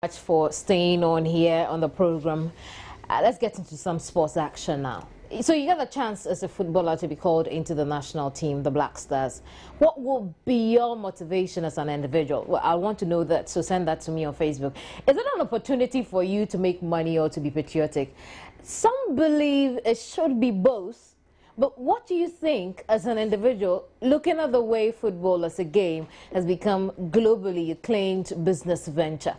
Much for staying on here on the program. Let's get into some sports action now. So you get a chance as a footballer to be called into the national team, the Black Stars. What will be your motivation as an individual? Well, I want to know that, so send that to me on Facebook. Is it an opportunity for you to make money or to be patriotic? Some believe it should be both. But what do you think as an individual, looking at the way football as a game has become globally acclaimed business venture?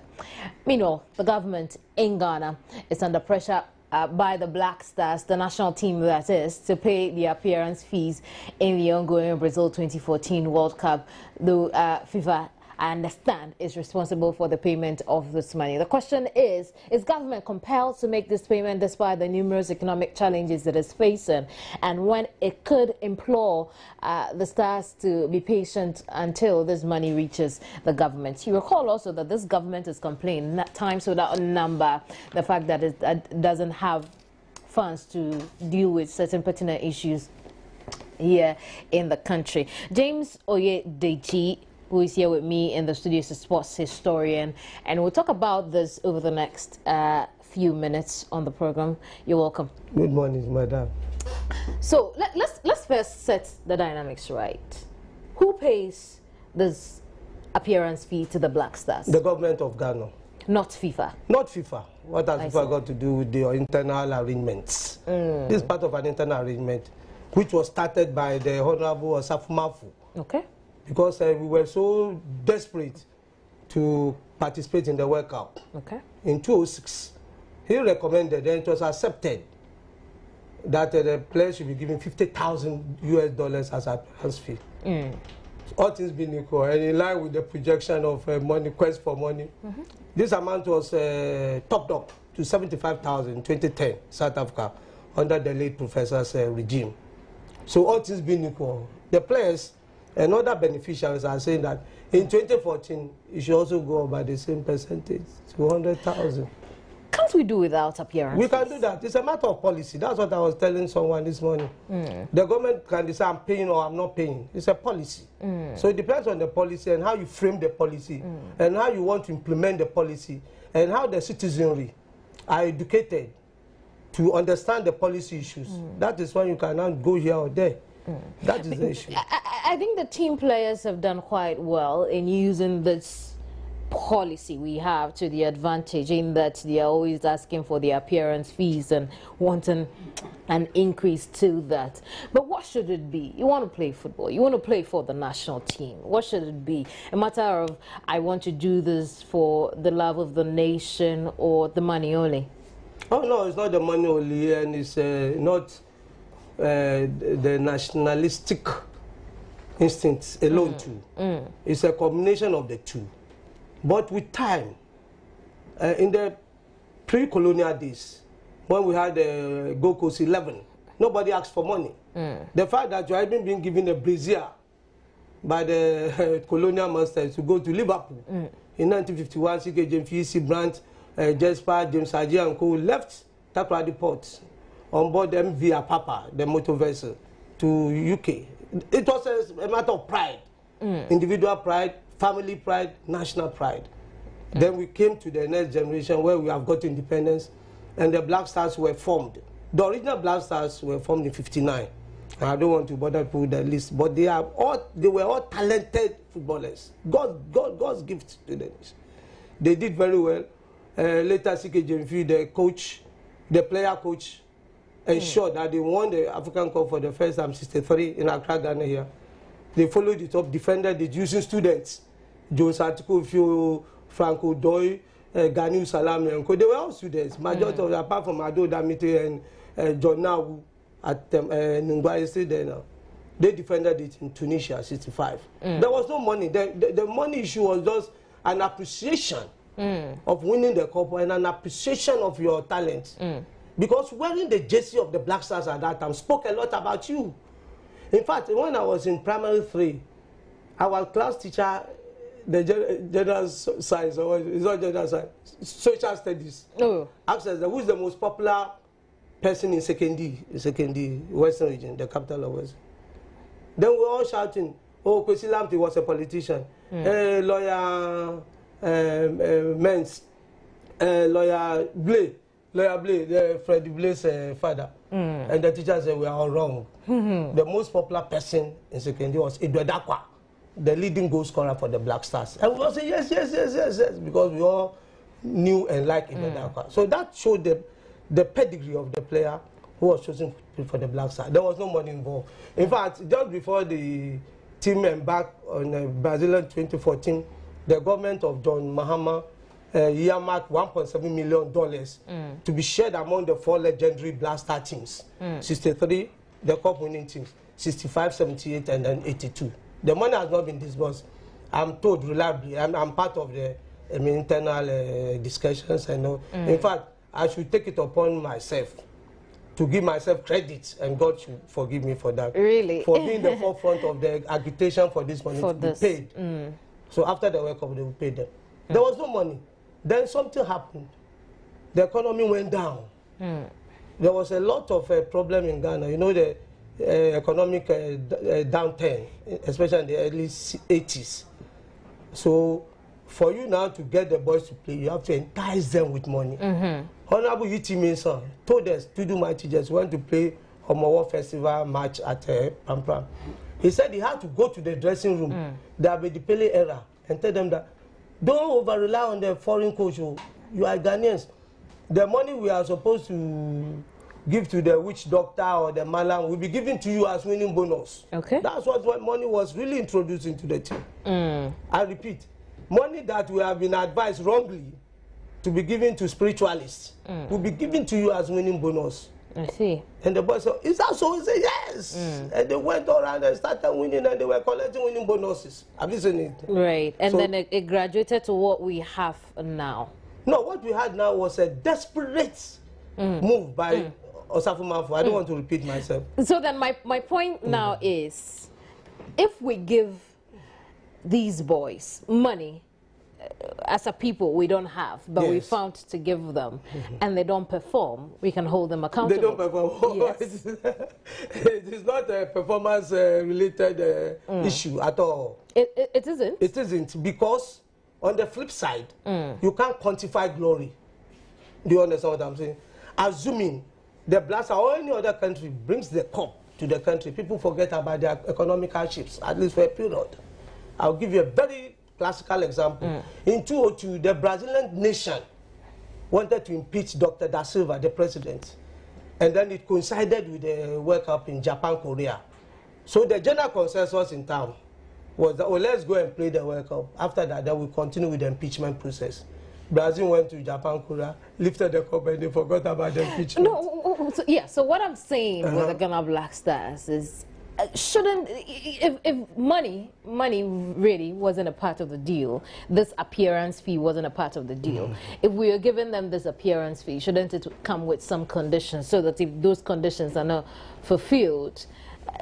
Meanwhile, the government in Ghana is under pressure by the Black Stars, the national team that is, to pay the appearance fees in the ongoing Brazil 2014 World Cup, though FIFA, I understand, is responsible for the payment of this money. The question is government compelled to make this payment despite the numerous economic challenges it is facing, and when it could implore the Stars to be patient until this money reaches the government? You recall also that this government is complaining at times without a number, the fact that it doesn't have funds to deal with certain pertinent issues here in the country. James Oyedeji, who is here with me in the studio, is a sports historian, and we'll talk about this over the next few minutes on the program. You're welcome. Good morning, madam. So let's first set the dynamics right. Who pays this appearance fee to the Black Stars? The government of Ghana. Not FIFA. Not FIFA. What has FIFA got to do with the internal arrangements? This is part of an internal arrangement which was started by the Honorable Safumafu. Okay. Because we were so desperate to participate in the World Cup. Okay. In 2006, he recommended, and it was accepted, that the players should be given $50,000 as a advance fee. All things being equal, and in line with the projection of money, quest for money, this amount was topped up to $75,000 in 2010, South Africa, under the late professor's regime. So all things being equal, the players and other beneficiaries are saying that in 2014, it should also go up by the same percentage, 200,000. Can't we do without appearances? We can do that. It's a matter of policy. That's what I was telling someone this morning. The government can decide I'm paying or I'm not paying. It's a policy. So it depends on the policy and how you frame the policy and how you want to implement the policy and how the citizenry are educated to understand the policy issues. That is when you cannot go here or there. That is the issue. I think the team players have done quite well in using this policy we have to the advantage, in that they are always asking for the appearance fees and wanting an increase to that. But what should it be? You want to play football. You want to play for the national team. What should it be? A matter of, I want to do this for the love of the nation, or the money only? Oh, no, it's not the money only, and it's not the nationalistic instincts alone too. It's a combination of the two. But with time, in the pre-colonial days, when we had the Gold Coast 11, nobody asked for money. The fact that you are even being given a brazier by the colonial masters to go to Liverpool in 1951, C.K. James Brandt, Jesper, James Ajay and co left Takoradi Port on board MV Apapa, the motor vessel, to UK. It was a matter of pride, individual pride, family pride, national pride. Then we came to the next generation where we have got independence, and the Black Stars were formed. The original Black Stars were formed in '59. I don't want to bother people with the list, but they were all talented footballers. God's gift to them. They did very well. Later, C.K. James, the coach, the player coach, ensured that they won the African Cup for the first time, '63, in Accra, Ghana here. They followed it up, defended it using students. Jones Atiko, Franco Doy, Ganiu Salami, and they were all students. Majority of, apart from Ado Damite and John Nawu at Nungwa State there now. They defended it in Tunisia, '65. There was no money. The money issue was just an appreciation of winning the cup and an appreciation of your talent. Because wearing the jersey of the Black Stars at that time spoke a lot about you. In fact, when I was in primary 3, our class teacher, the general science, or it's not general science, social studies, asked us, who is the most popular person in secondary Western region, the capital of Western. Then we were all shouting, oh, Kwesi Lamptey was a politician. Lawyer Mens Lawyer Blay, Freddie Blay's father, and the teacher said we are all wrong. The most popular person in secondary was Edward Akwa, the leading goal scorer for the Black Stars. And we all say yes, because we all knew and liked Edward Akwa. So that showed the pedigree of the player who was chosen for the Black Stars. There was no money involved. In fact, just before the team embarked on Brazilian 2014, the government of John Mahama earmarked $1.7 million to be shared among the 4 legendary Black Star teams. 63, the cup winning teams, 65, 78, and then 82. The money has not been disbursed. I'm told reliably. I'm part of the internal discussions. And in fact, I should take it upon myself to give myself credit, and God should forgive me for that. Really? For being the forefront of the agitation for this money to be paid. So after the World Cup, they will pay them. There was no money. Then something happened. The economy went down. There was a lot of problem in Ghana. You know, the economic downturn, especially in the early 80s. So for you now to get the boys to play, you have to entice them with money. Honorable UT Mason told us to do my teachers went to play Homowo Festival match at Pampram. He said he had to go to the dressing room, the Abedipele era, and tell them that don't over-rely on the foreign coach. You are Ghanaians. The money we are supposed to give to the witch doctor or the malam will be given to you as winning bonus. Okay. That's what money was really introduced into the team. I repeat, money that we have been advised wrongly to be given to spiritualists will be given to you as winning bonus. I see. And the boy said, is that so? He said, yes. And they went around and started winning, and they were collecting winning bonuses. Have you seen it? Right. And so, then it graduated to what we have now. No, what we had now was a desperate move by Osafo Mafu. I don't want to repeat myself. So then my point now is, if we give these boys money, as a people we don't have, but we found to give them, and they don't perform, we can hold them accountable. They don't perform. Yes. It is not a performance related issue at all. It isn't? It isn't, because on the flip side, you can't quantify glory. Do you understand what I'm saying? Assuming the Blacks or any other country brings the cup to the country, people forget about their economic hardships, at least for a period. I'll give you a very classical example. In 2002, the Brazilian nation wanted to impeach Dr. Da Silva, the president. And then it coincided with the World Cup in Japan, Korea. So the general consensus in town was that, oh, let's go and play the World Cup. After that, then we continue with the impeachment process. Brazil went to Japan, Korea, lifted the cup, and they forgot about the impeachment. No, so what I'm saying with the Ghana Black Stars is, shouldn't, if money really wasn't a part of the deal, this appearance fee wasn't a part of the deal, if we are giving them this appearance fee, shouldn't it come with some conditions, so that if those conditions are not fulfilled,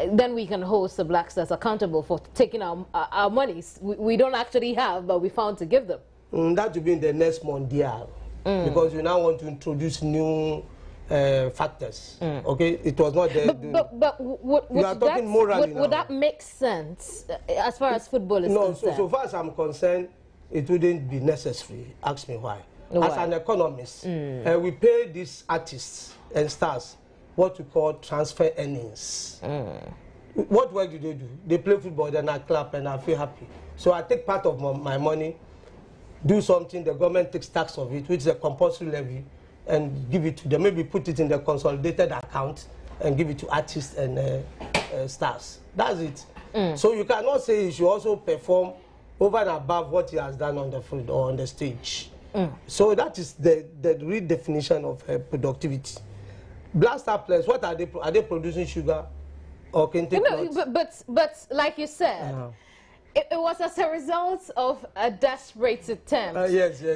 then we can hold the Black Stars accountable for taking our monies we don't actually have, but we found to give them? That would be in the next Mondial, because we now want to introduce new factors. Okay, it was not there. But would that make sense as far as football is concerned? No, so far as I'm concerned, it wouldn't be necessary. Ask me why. As an economist, we pay these artists and stars what we call transfer earnings. What work do? They play football, then I clap and I feel happy. So I take part of my money, do something, the government takes tax of it, which is a compulsory levy, and give it to them. Maybe put it in the consolidated account and give it to artists and stars. That's it. So you cannot say he should also perform over and above what he has done on the field or on the stage. So that is the real definition of productivity. Black Star players, what are they? Are they producing sugar or kente cloth? But like you said, it was as a result of a desperate attempt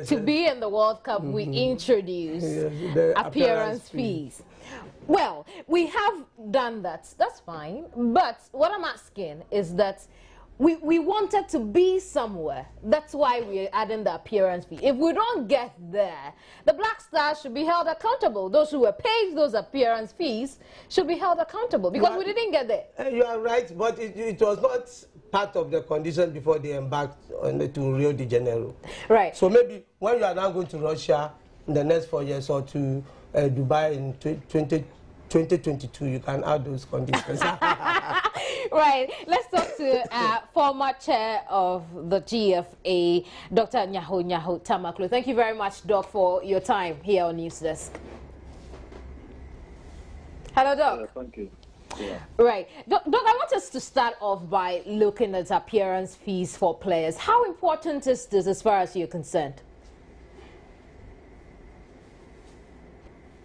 to be in the World Cup. We introduced the appearance fees. Well, we have done that. That's fine. But what I'm asking is that we wanted to be somewhere. That's why we're adding the appearance fee. If we don't get there, the Black Stars should be held accountable. Those who were paid those appearance fees should be held accountable, because we didn't get there. You are right, but it was not part of the condition before they embarked on to Rio de Janeiro. Right. So maybe when you are now going to Russia, in the next 4 years or to Dubai in 2022, you can add those conditions. Right. Let's talk to former chair of the GFA, Dr. Nyaho Tamaklo. Thank you very much, Doc, for your time here on News Desk. Hello, Doc. Thank you. Yeah. Right. Doc, I want us to start off by looking at appearance fees for players. How important is this as far as you're concerned?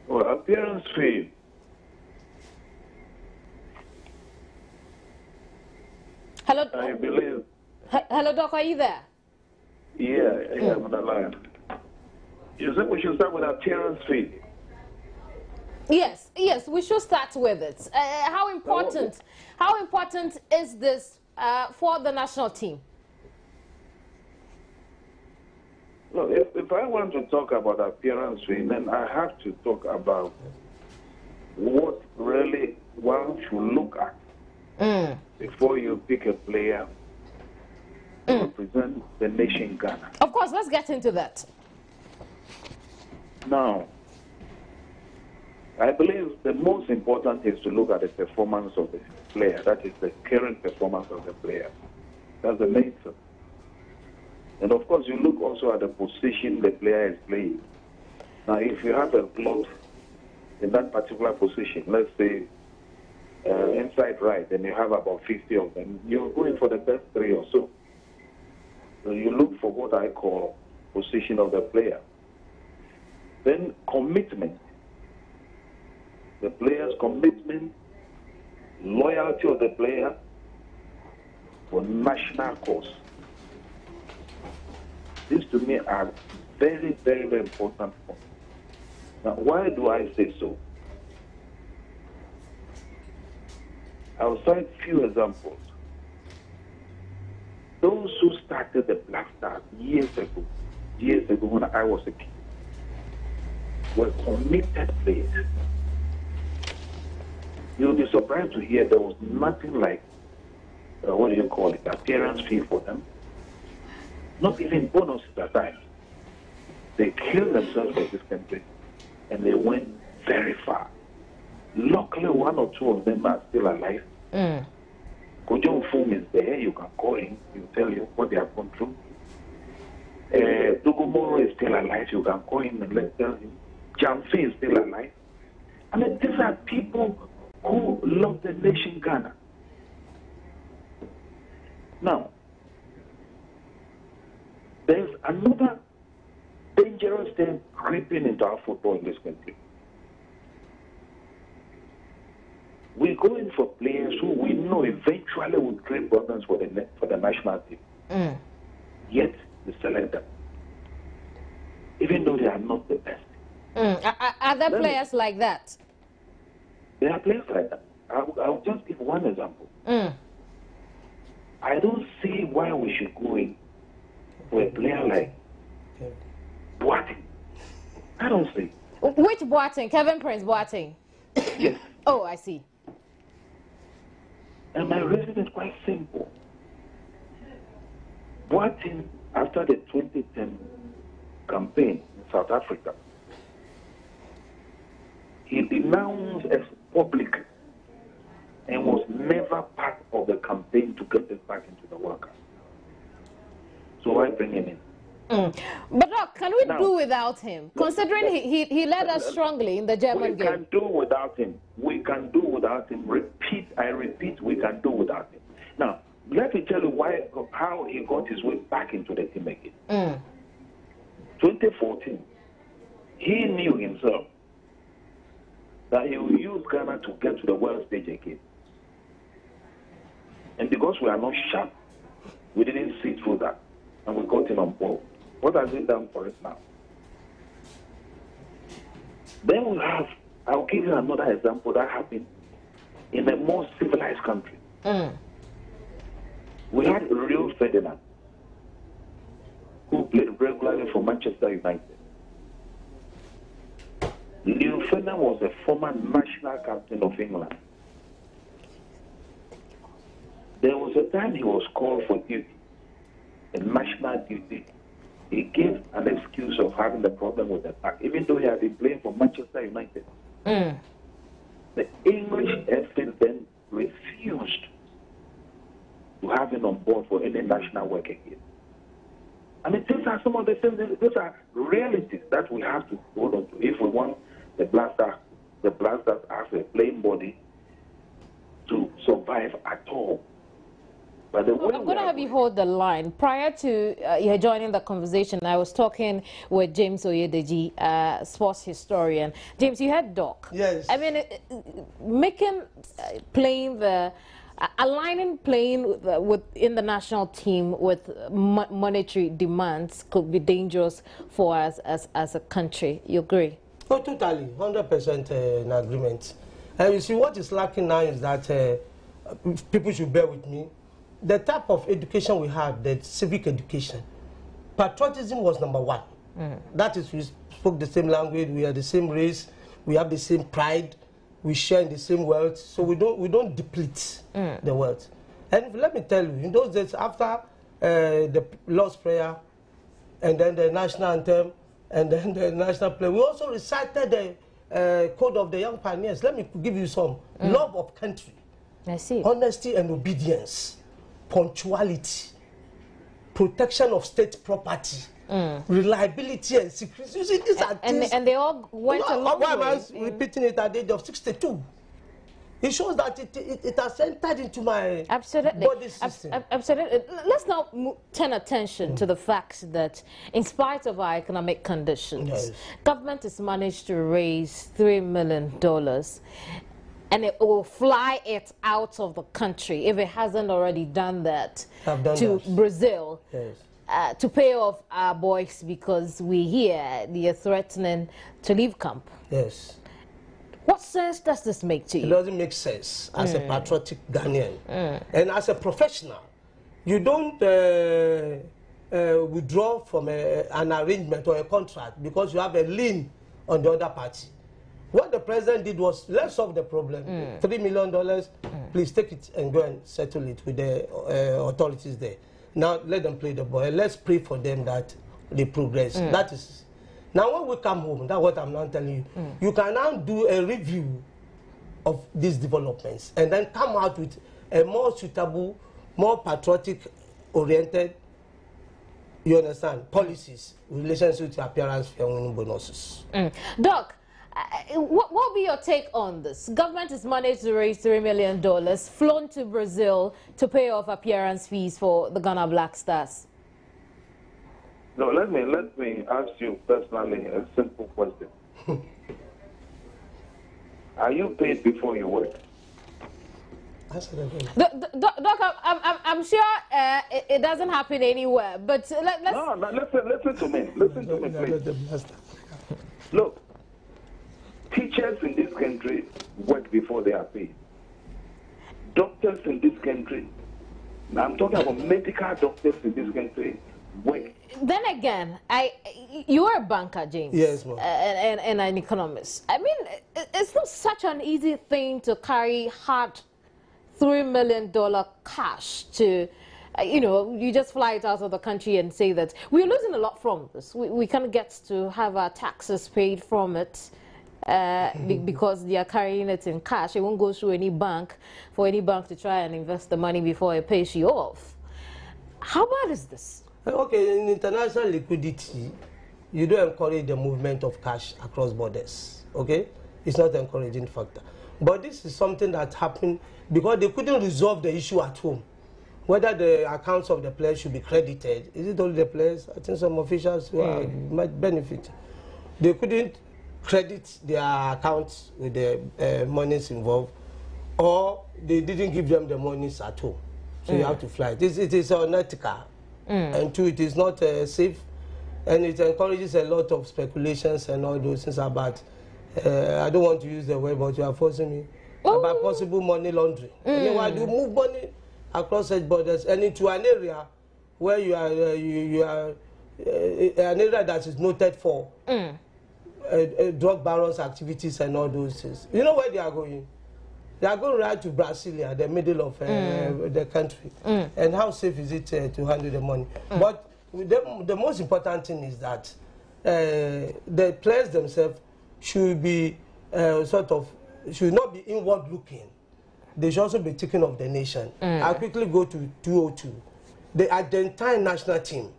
Well, appearance fee. Hello. I believe. Hello, Doc. Are you there? Yeah, I'm on the line. You said we should start with appearance fee. Yes, we should start with it. How important is this for the national team? Look, if I want to talk about appearance fee, then I have to talk about what really one should look at before you pick a player to represent the nation Ghana. Of course, let's get into that. Now, I believe the most important is to look at the performance of the player. That is the current performance of the player. That's the main thing. And of course, you look also at the position the player is playing. Now, if you have a slot in that particular position, let's say inside right, and you have about 50 of them, you're going for the best 3 or so. So you look for what I call position of the player. Then commitment. The player's commitment, loyalty of the player for national cause. These to me are very, very, very important points. Now, why do I say so? I'll cite a few examples. Those who started the Black Stars years ago when I was a kid, were committed players. You'll be surprised to hear there was nothing like, appearance fee for them. Not even bonuses at times. They killed themselves for this country, and they went very far. Luckily, 1 or 2 of them are still alive. Kojong Fum is there. You can call him. He'll tell you what they have gone through. Dugumoro is still alive. You can call him and let's tell him. Jamfi is still alive. I mean, these are people who love the nation Ghana. Now, there's another dangerous thing creeping into our football in this country. We're going for players who we know eventually will create problems for the national team. Yet, we select them. Even though they are not the best. Are there players like that? There are players like that. I'll just give one example. I don't see why we should go in for a player like Boateng. I don't see. Which Boateng? Kevin Prince Boateng? Yes. Oh, I see. And my reason is quite simple. Boateng, after the 2010 campaign in South Africa, he denounced us publicly and was never part of the campaign to get us back into the World Cup. So why bring him in? But Doc, can we do without him? Considering he led us strongly in the German game. We can do without him. We can do without him. I repeat, we can do without him. Now, let me tell you how he got his way back into the team again. 2014, he knew himself that he will use Ghana to get to the world stage again. And because we are not sharp, we didn't see through that. And we got him on board. What has he done for us now? Then I'll give you another example that happened in a more civilized country. We had Rio Ferdinand, who played regularly for Manchester United. Rio Ferdinand was a former national captain of England. There was a time he was called for duty, a national duty, he gave an excuse of having the problem with the back, even though he had been playing for Manchester United. The English FA then refused to have him on board for any national work again. I mean, these are some of the things, those are realities that we have to hold on to if we want the Blasters as a playing body to survive at all. But I'm going to have you hold the line. Prior to you joining the conversation, I was talking with James Oyedeji, sports historian. James, you had Doc. Yes. I mean, aligning playing within the national team with monetary demands could be dangerous for us as a country. You agree? Oh, totally, 100% in agreement. And you see, what is lacking now is that people should bear with me. The type of education we had, the civic education, patriotism was number one. That is, we spoke the same language, we are the same race, we have the same pride, we share in the same wealth, so we don't deplete the wealth. And let me tell you, in those days, after the Lord's Prayer, and then the national anthem, and then the national play, we also recited the Code of the Young Pioneers. Let me give you some. Love of country, I see. Honesty and obedience, punctuality, protection of state property, reliability and secrecy. You see, these are things. And they all went along. Why am I repeating it at the age of 62? It shows that it has entered into my body system. Absolutely. Let's now turn attention to the fact that, in spite of our economic conditions, government has managed to raise $3 million, and it will fly it out of the country if it hasn't already done that to Brazil. Yes. To pay off our boys because we hear they are threatening to leave camp. Yes. What sense does this make to you? It doesn't make sense as a patriotic Ghanaian. And as a professional, you don't withdraw from an arrangement or a contract because you have a lien on the other party. What the president did was, let's solve the problem. $3 million, please take it and go and settle it with the authorities there. Now let them play the ball. And let's pray for them that they progress. That is. Now when we come home, that's what I'm now telling you. You can now do a review of these developments and then come out with a more suitable, more patriotic-oriented, you understand, policies in relation to appearance and winning bonuses. Doc, what will be your take on this? Government has managed to raise $3 million, flown to Brazil to pay off appearance fees for the Ghana Black Stars. No, let me ask you personally a simple question. Are you paid before you work? Doc, I'm sure it doesn't happen anywhere, but let's... No, listen to me. Listen to me, please. Look, teachers in this country work before they are paid. Doctors in this country, now I'm talking about medical doctors in this country, work. Then again, you are a banker, James. Yes, ma'am. And an economist. I mean, it's not such an easy thing to carry hard $3 million cash to, you just fly it out of the country and say that we're losing a lot from this. We can't get to have our taxes paid from it because they are carrying it in cash. It won't go through any bank for any bank to try and invest the money before it pays you off. How bad is this? Okay, in international liquidity, you don't encourage the movement of cash across borders, okay? It's not an encouraging factor. But this is something that happened because they couldn't resolve the issue at home. Whether the accounts of the players should be credited. Is it only the players? I think some officials might benefit. They couldn't credit their accounts with the monies involved, or they didn't give them the monies at home. So you have to fly. It is unethical. And two, it is not safe, and it encourages a lot of speculations and all those things about, I don't want to use the word, but you are forcing me, about possible money laundering. Why do you move money across such borders and into an area where you are an area that is noted for drug barons activities and all those things? You know where they are going? They are going right to Brasilia, the middle of the country. And how safe is it to handle the money? But the most important thing is that the players themselves should be should not be inward looking. They should also be thinking of the nation. I'll quickly go to 202. The Argentine national team,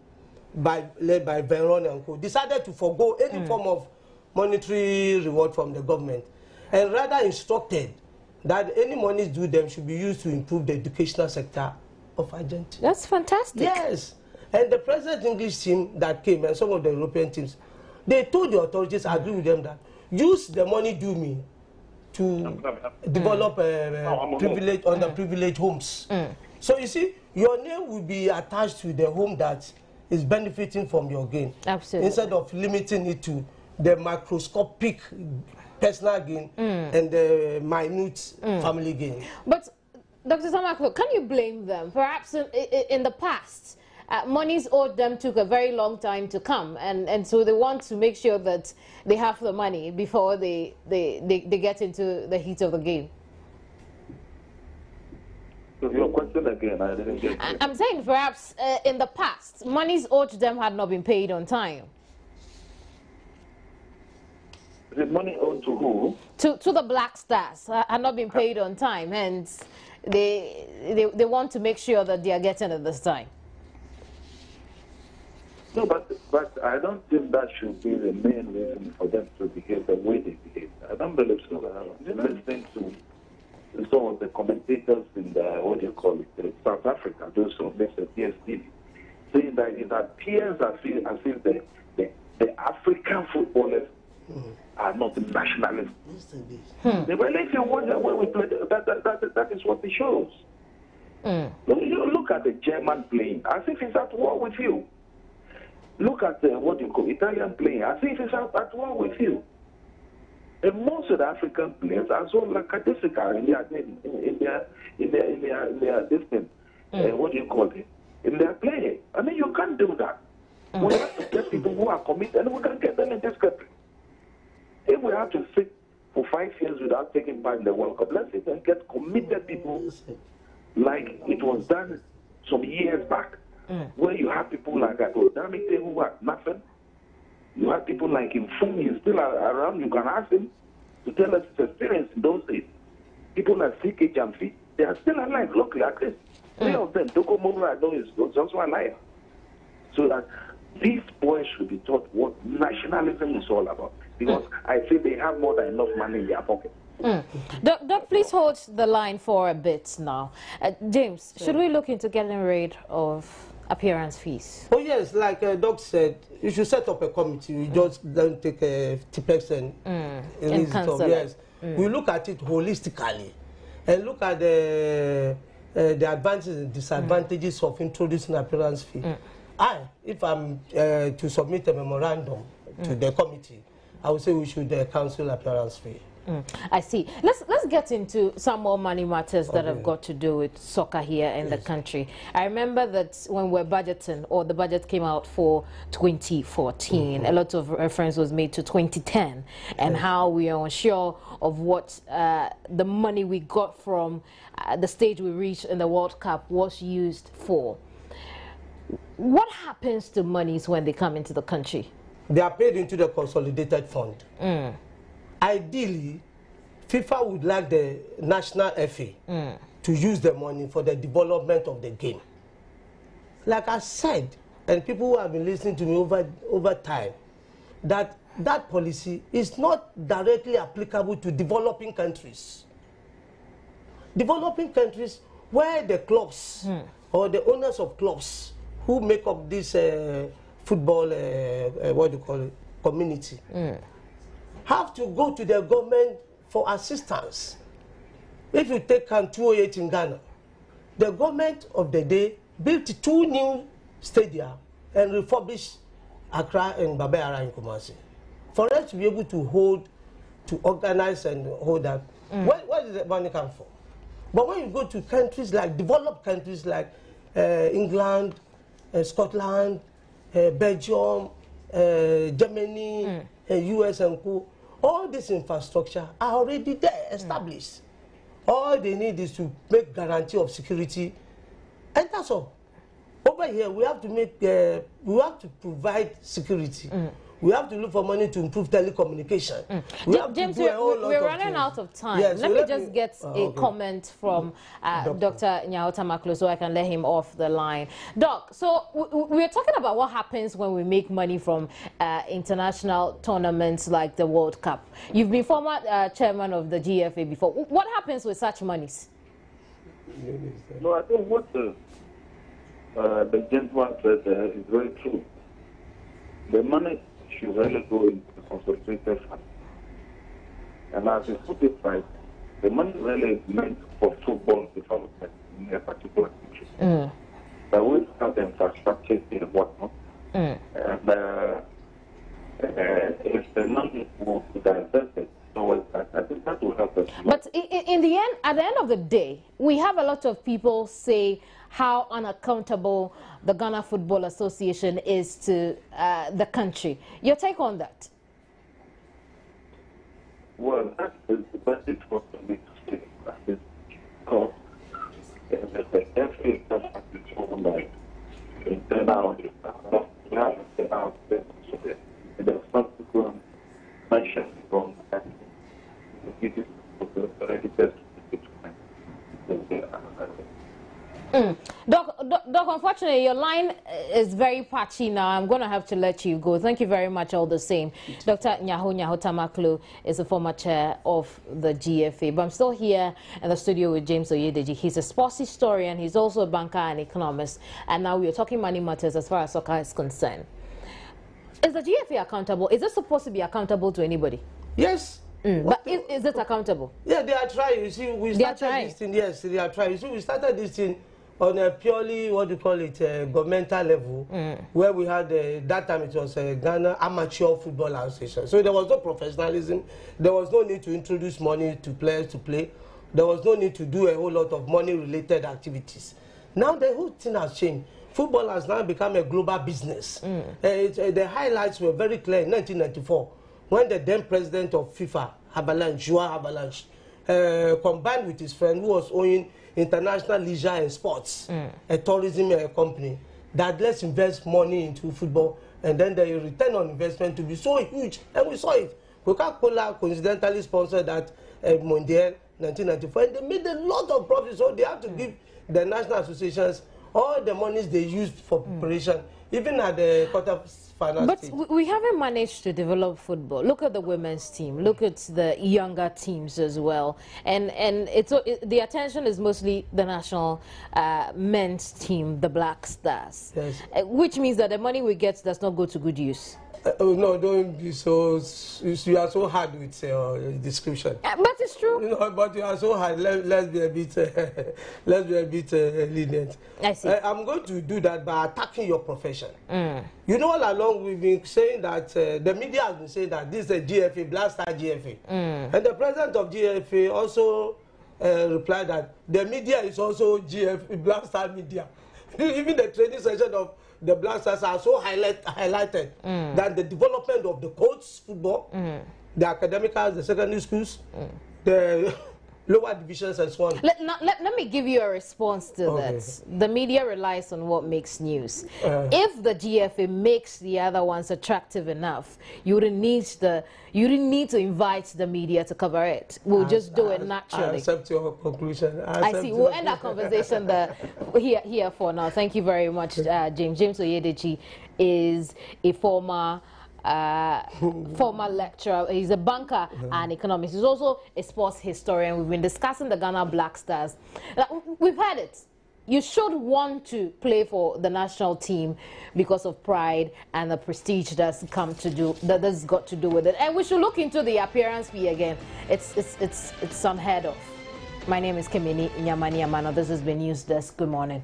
led by Veron and co, decided to forego any form of monetary reward from the government, and rather instructed that any monies due them should be used to improve the educational sector of Argentina. That's fantastic. Yes. And the present English team that came and some of the European teams, they told the authorities, I agree with them, that use the money due me to develop underprivileged homes. So you see, your name will be attached to the home that is benefiting from your gain. Absolutely. Instead of limiting it to the microscopic personal gain and the minute family gain. But Dr. Samaklo, can you blame them? Perhaps in the past, monies owed them took a very long time to come, and so they want to make sure that they have the money before they get into the heat of the game. So your question again, I didn't get it. I'm saying perhaps in the past, monies owed to them had not been paid on time. The money owed to who? To the Black Stars had not been paid on time, hence they want to make sure that they are getting it this time. No, but I don't think that should be the main reason for them to behave the way they behave. I don't believe so. Listening to some of the commentators in the, South Africa, those who make the PSTV, saying that it appears as if the African footballers are not nationalists. They were like, when we play, that is what it shows. You look at the German playing as if he's at war with you. Look at Italian playing as if he's at war with you. And most of the African players are so lackadaisical in their distance. In their play. I mean, you can't do that. We have to get people who are committed, and we can get them in this country. If we have to sit for 5 years without taking part in the World Cup, let's sit and get committed people like it was done some years back, where you have people like Odamite who are nothing. You have people like Infumi is still around. You can ask him to tell us his experience in those days. People like CK Jamfi, they are still alive. Look like this. 3 of them, Doko Mono, I know is also alive. So that these boys should be taught what nationalism is all about. Because I think they have more than enough money in their pocket. Doc, please hold the line for a bit now. James, should we look into getting rid of appearance fees? Oh yes, like Doc said, you should set up a committee. You just don't take a TPEX and cancel it. Yes, we look at it holistically and look at the advantages and disadvantages of introducing appearance fee. If I'm to submit a memorandum to the committee, I would say we should cancel appearance fee. I see. Let's get into some more money matters that have got to do with soccer here in the country. I remember that when we're budgeting, or the budget came out for 2014, a lot of reference was made to 2010 and how we are unsure of what the money we got from the stage we reached in the World Cup was used for. What happens to monies when they come into the country? They are paid into the consolidated fund. Ideally, FIFA would like the national FA to use the money for the development of the game. Like I said, and people who have been listening to me over time, that policy is not directly applicable to developing countries. Developing countries where the clubs or the owners of clubs who make up this football, community, have to go to the government for assistance. If you take 208 in Ghana, the government of the day built 2 new stadia and refurbished Accra and Babayara in Kumasi. For us to be able to organize and hold that, where does the money come from? But when you go to countries like, developed countries like England, Scotland, Belgium, Germany, US and co, all this infrastructure are already there, established. All they need is to make guarantee of security, and that's all. over here we have to make we have to provide security. We have to look for money to improve telecommunication. James, we're running out of time. Yes, let so me just get a okay. comment from Dr. Nyahota Maklo so I can let him off the line. Doc, so we're talking about what happens when we make money from international tournaments like the World Cup. You've been former chairman of the GFA before. What happens with such monies? No, I think what the gentleman said is very true. The money should really go into the consolidated fund. And as you put it right, the money really is meant for football development in a particular country. But we have the infrastructure and whatnot. And if the money will be diverted towards that, I think that will help us. But in the end, at the end of the day, we have a lot of people say how unaccountable the Ghana Football Association is to the country. Your take on that? Well, that is the best for me to say. Because the FA government is owned by internal, we have internal so the subsequent mention from that. It is already best. Doc, unfortunately, your line is very patchy now. I'm going to have to let you go. Thank you very much all the same. Dr. Nyahota Maklo is the former chair of the GFA. But I'm still here in the studio with James Oyedeji. He's a sports historian. He's also a banker and economist. And now we are talking money matters as far as soccer is concerned. Is the GFA accountable? Is it supposed to be accountable to anybody? Yes. But is it accountable? Yeah, they are trying. You see, we started this thing. Yes, they are trying. You see, we started this thing on a purely, what do you call it, governmental level, where we had, that time it was Ghana Amateur Football Association. So there was no professionalism. There was no need to introduce money to players to play. There was no need to do a whole lot of money-related activities. Now the whole thing has changed. Football has now become a global business. The highlights were very clear in 1994, when the then president of FIFA, Joao Avalanche, combined with his friend who was owning International Leisure and Sports, a tourism company, that let's invest money into football, and then the return on investment to be so huge. And we saw it. Coca-Cola coincidentally sponsored that Mondial 1994, and they made a lot of profit, so they have to give the national associations all the monies they used for preparation, even at the quarter-final stage. But we haven't managed to develop football. Look at the women's team. Look at the younger teams as well. And the attention is mostly the national men's team, the Black Stars. Yes. Which means that the money we get does not go to good use. No, don't be so. You are so hard with description. But it's true. You know, but you are so hard. Let's be a bit, lenient. I see. I'm going to do that by attacking your profession. You know, all along we've been saying that the media has been saying that this is a GFA, Black Star GFA, and the president of GFA also replied that the media is also GFA, Black Star media. Even the training session of the Black Stars are so highlighted that the development of the coach football, the academicals, the secondary schools, the lower divisions and so on. Let me give you a response to that. The media relies on what makes news. If the GFA makes the other ones attractive enough, you wouldn't need to invite the media to cover it. We'll just do it naturally. I accept your conclusion. I see. We'll end our conversation here for now. Thank you very much, James. James Oyedeji is a former lecturer. He's a banker and economist. He's also a sports historian. We've been discussing the Ghana Black Stars. We've had it. You should want to play for the national team because of pride and the prestige that's got to do with it. And we should look into the appearance fee again. It's unheard of. My name is Kemini Nyamani Amano. This has been News Desk. Good morning.